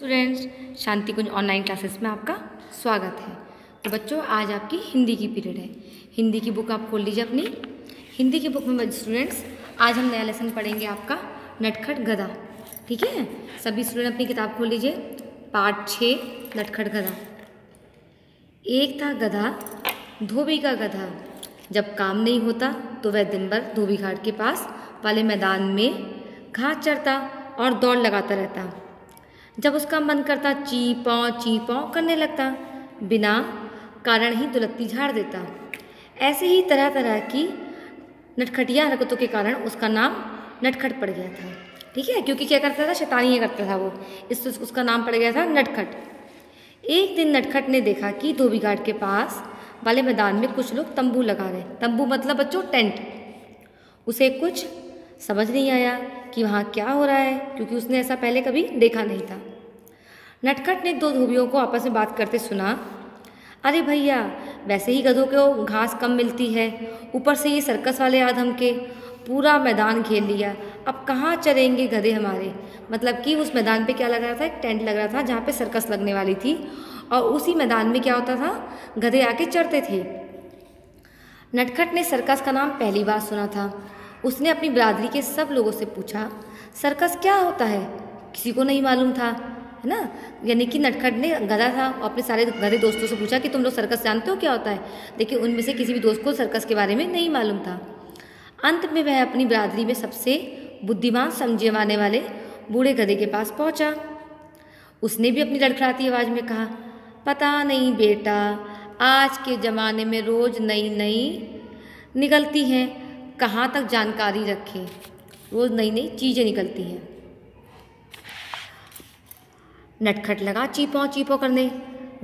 Students, शांति कुंज online classes में आपका स्वागत है। तो बच्चों, आज आपकी हिंदी की पीरियड है। हिंदी की बुक आप खोल लीजिए अपनी। हिंदी की बुक में स्टूडेंट्स आज हम नया लेसन पढ़ेंगे आपका नटखट गधा। ठीक है, सभी स्टूडेंट अपनी किताब खोल लीजिए। पार्ट 6 नटखट गधा। एक था गधा, धोबी का गधा। जब काम नहीं होता तो वह दिन भर धोबी घाट के पास वाले मैदान में घास चरता और दौड़ लगाता रहता। जब उसका मन करता ची पौ करने लगता, बिना कारण ही दुलत्ती झाड़ देता। ऐसे ही तरह तरह की नटखटिया हरकतों के कारण उसका नाम नटखट पड़ गया था। ठीक है, क्योंकि क्या करता था, शैतानियाँ करता था वो, इससे उसका नाम पड़ गया था नटखट। एक दिन नटखट ने देखा कि धोबी घाट के पास वाले मैदान में कुछ लोग तंबू लगा रहे। तंबू मतलब बच्चों टेंट। उसे कुछ समझ नहीं आया कि वहाँ क्या हो रहा है, क्योंकि उसने ऐसा पहले कभी देखा नहीं था। नटखट ने दो धोबियों को आपस में बात करते सुना। अरे भैया, वैसे ही गधों को घास कम मिलती है, ऊपर से ये सर्कस वाले आदम के पूरा मैदान घेर लिया, अब कहाँ चरेंगे गधे हमारे। मतलब कि उस मैदान पे क्या लग रहा था, एक टेंट लग रहा था जहाँ पे सर्कस लगने वाली थी, और उसी मैदान में क्या होता था, गधे आके चरते थे। नटखट ने सर्कस का नाम पहली बार सुना था। उसने अपनी बिरादरी के सब लोगों से पूछा, सर्कस क्या होता है? किसी को नहीं मालूम था, है ना। यानी कि नटखट ने गधा था और अपने सारे गधे दोस्तों से पूछा कि तुम लोग सर्कस जानते हो क्या होता है? लेकिन उनमें से किसी भी दोस्त को सर्कस के बारे में नहीं मालूम था। अंत में वह अपनी बिरादरी में सबसे बुद्धिमान समझे जाने वाले बूढ़े गधे के पास पहुंचा। उसने भी अपनी लड़खड़ाती आवाज़ में कहा, पता नहीं बेटा, आज के ज़माने में रोज़ नई नई निकलती हैं, कहाँ तक जानकारी रखें, रोज़ नई नई चीज़ें निकलती हैं। नटखट लगा चीपौ करने।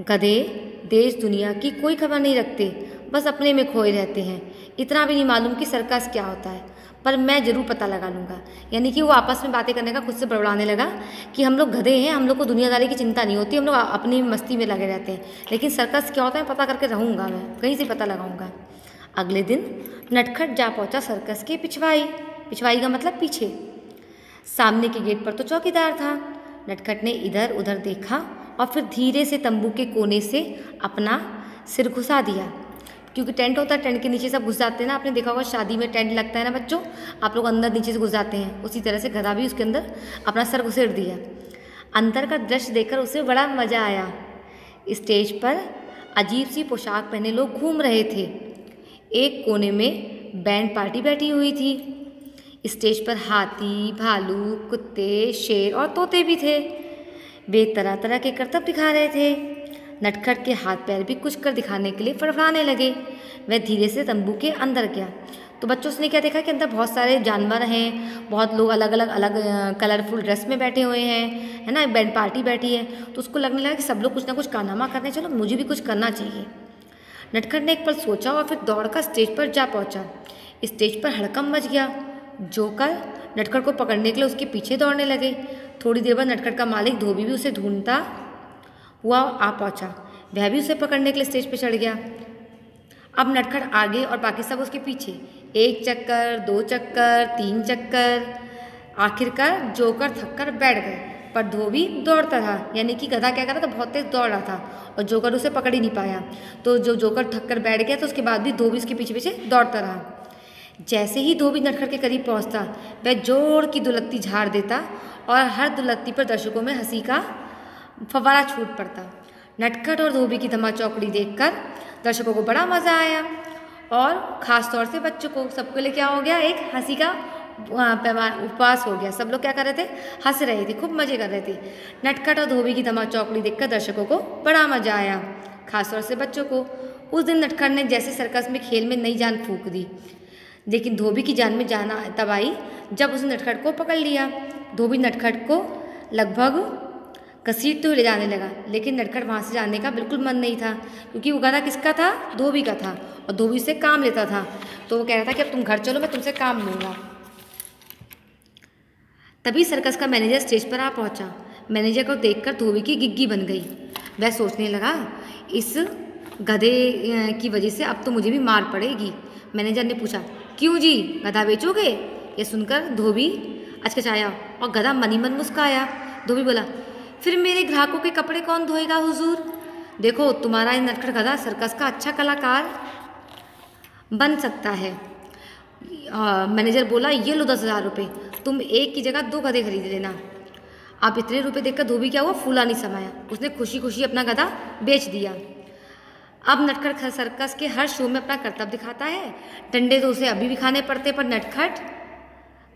गधे देश दुनिया की कोई खबर नहीं रखते, बस अपने में खोए रहते हैं। इतना भी नहीं मालूम कि सर्कस क्या होता है, पर मैं ज़रूर पता लगा लूँगा। यानी कि वो आपस में बातें करने का खुद से बड़बड़ाने लगा कि हम लोग गधे हैं, हम लोग को दुनियादारी की चिंता नहीं होती, हम लोग अपनी मस्ती में लगे रहते हैं, लेकिन सर्कस क्या होता है पता करके रहूँगा, मैं कहीं से पता लगाऊँगा। अगले दिन नटखट जा पहुँचा सर्कस के पिछवाई का मतलब पीछे। सामने के गेट पर तो चौकीदार था। नटखट ने इधर उधर देखा और फिर धीरे से तंबू के कोने से अपना सिर घुसा दिया, क्योंकि टेंट होता है, टेंट के नीचे सब घुस जाते हैं ना। आपने देखा होगा शादी में टेंट लगता है ना बच्चों, आप लोग अंदर नीचे से घुस जाते हैं, उसी तरह से गधा भी उसके अंदर अपना सर घुसेड़ दिया। अंदर का दृश्य देखकर उसे बड़ा मज़ा आया। स्टेज पर अजीब सी पोशाक पहने लोग घूम रहे थे। एक कोने में बैंड पार्टी बैठी हुई थी। स्टेज पर हाथी, भालू, कुत्ते, शेर और तोते भी थे। वे तरह तरह के करतब दिखा रहे थे। नटखट के हाथ पैर भी कुछ कर दिखाने के लिए फड़फड़ाने लगे। वह धीरे से तंबू के अंदर गया तो बच्चों ने क्या देखा कि अंदर बहुत सारे जानवर हैं, बहुत लोग अलग कलरफुल ड्रेस में बैठे हुए हैं, है ना। बैंड पार्टी बैठी है, तो उसको लगने लगा कि सब लोग कुछ ना कुछ कारनामा करने, चलो मुझे भी कुछ करना चाहिए। नटखट ने एक पल सोचा और फिर दौड़कर स्टेज पर जा पहुंचा। स्टेज पर हड़कंप मच गया। जोकर नटखट को पकड़ने के लिए उसके पीछे दौड़ने लगे। थोड़ी देर बाद नटखट का मालिक धोबी भी उसे ढूंढता हुआ आ पहुंचा। वह भी उसे पकड़ने के लिए स्टेज पर चढ़ गया। अब नटखट आगे और बाकी सब उसके पीछे। 1 चक्कर, 2 चक्कर, 3 चक्कर, आखिरकार जोकर थक कर बैठ गए, पर धोबी दौड़ता था। यानी कि गधा क्या कर रहा था, बहुत तेज दौड़ रहा था और जोकर उसे पकड़ ही नहीं पाया। तो जो जोकर थक कर बैठ गया तो उसके बाद भी धोबी उसके पीछे पीछे दौड़ता रहा। जैसे ही धोबी नटखट के करीब पहुंचता, वह जोर की दुलत्ती झाड़ देता और हर दुलत्ती पर दर्शकों में हंसी का फव्वारा छूट पड़ता। नटखट और धोबी की धमाचौकड़ी देखकर दर्शकों को बड़ा मज़ा आया, और ख़ास तौर से बच्चों को, सबके लिए क्या हो गया, एक हंसी का उपवास हो गया। सब लोग क्या कर रहे थे, हंस रहे थे, खूब मज़े कर रहे थे। नटखट और धोबी की धमाचौकड़ी देखकर दर्शकों को बड़ा मज़ा आया, खासतौर से बच्चों को। उस दिन नटखट ने जैसे सर्कस में खेल में नई जान फूंक दी, लेकिन धोबी की जान में जान तब आई जब उसने नटखट को पकड़ लिया। धोबी नटखट को लगभग घसीटते हुए ले जाने लगा, लेकिन नटखट वहाँ से जाने का बिल्कुल मन नहीं था, क्योंकि वो गधा किसका था, धोबी का था, और धोबी से काम लेता था। तो वो कह रहा था कि अब तुम घर चलो, मैं तुमसे काम लूँगा। तभी सर्कस का मैनेजर स्टेज पर आ पहुँचा। मैनेजर को देखकर धोबी की गिग्गी बन गई। वह सोचने लगा, इस गधे की वजह से अब तो मुझे भी मार पड़ेगी। मैनेजर ने पूछा, क्यों जी, गधा बेचोगे? ये सुनकर धोबी अचकचाया और गधा मनी मन मुस्काया। धोबी बोला, फिर मेरे ग्राहकों के कपड़े कौन धोएगा हुजूर? देखो, तुम्हारा ये नटखट गधा सर्कस का अच्छा कलाकार बन सकता है। मैनेजर बोला, ये लो 10,000 रुपये, तुम एक की जगह 2 गधे खरीद लेना। अब इतने रुपए देखकर धोबी क्या हुआ, फूला नहीं समाया। उसने खुशी खुशी अपना गधा बेच दिया। अब नटखट सर्कस के हर शो में अपना कर्तव्य दिखाता है। डंडे तो उसे अभी भी खाने पड़ते, पर नटखट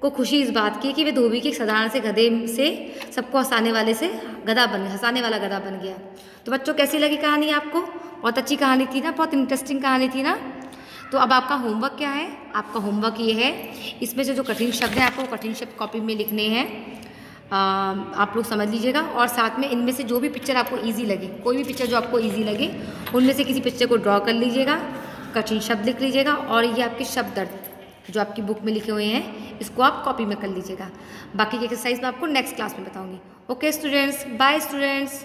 को खुशी इस बात की कि वे धोबी के एक साधारण से गधे से सबको हंसाने वाले से हंसाने वाला गधा बन गया। तो बच्चों, कैसी लगी कहानी आपको? बहुत अच्छी कहानी थी ना, बहुत इंटरेस्टिंग कहानी थी ना। तो अब आपका होमवर्क क्या है? आपका होमवर्क ये है, इसमें से जो कठिन शब्द हैं आपको कठिन शब्द कॉपी में लिखने हैं। आप लोग समझ लीजिएगा। और साथ में इनमें से जो भी पिक्चर आपको इजी लगे, कोई भी पिक्चर जो आपको इजी लगे, उनमें से किसी पिक्चर को ड्रॉ कर लीजिएगा, कठिन शब्द लिख लीजिएगा, और ये आपके शब्द अर्थ जो आपकी बुक में लिखे हुए हैं इसको आप कॉपी में कर लीजिएगा। बाकी की एक्सरसाइज मैं आपको नेक्स्ट क्लास में बताऊँगी। Okay students, bye students.